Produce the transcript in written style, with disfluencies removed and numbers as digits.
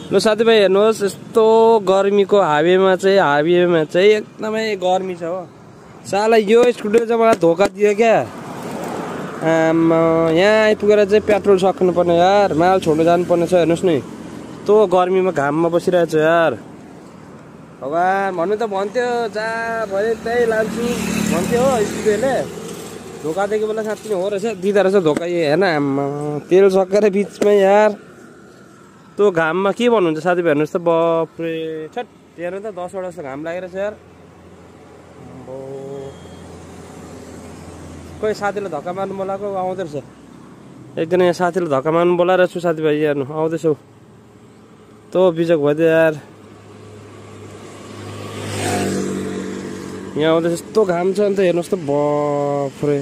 ल साथीभाइ हेर्नुहोस् यस्तो गर्मीको हावेमा चाहिँ एकदमै गर्मी छ हो। साला यो स्कुटर चाहिँ मलाई धोका दियो क्या। यहाँ आइपुगेर चाहिँ पेट्रोल सक्नु पर्ने यार, माल छोड्नु जानुपर्ने छ। हेर्नुहोस् नि यस्तो गर्मीमा घाममा बसिरहेको छु यार। भगवान् भन्नु त भन्थ्यो जहाँ भयो त्यही लान्छु भन्थ्यो हो स्कुटरले। धोका दिएको बेला साँच्चै हो रहेछ, दिँदो रहेछ धोका। हेर्न तेल सकेर बिचमै यार त्यो घाममा के भन्नुहुन्छ साथीभाइ। हेर्नुहोस् त बाफ्रे छट, हेर्नु त 10 वटा जस्तो घाम लागेर छ यार। कोही साथीले धक्का मार्नु बोलाएको आउँदो रहेछ। एकजना यहाँ साथीले धक्का मार्नु बोलाएर छु साथीभाइ। हेर्नु आउँदैछौ तँ बिजोग भइदियो यार। यहाँ आउँदैछ यस्तो घाम छ अन्त हेर्नुहोस् त बाफ्रे।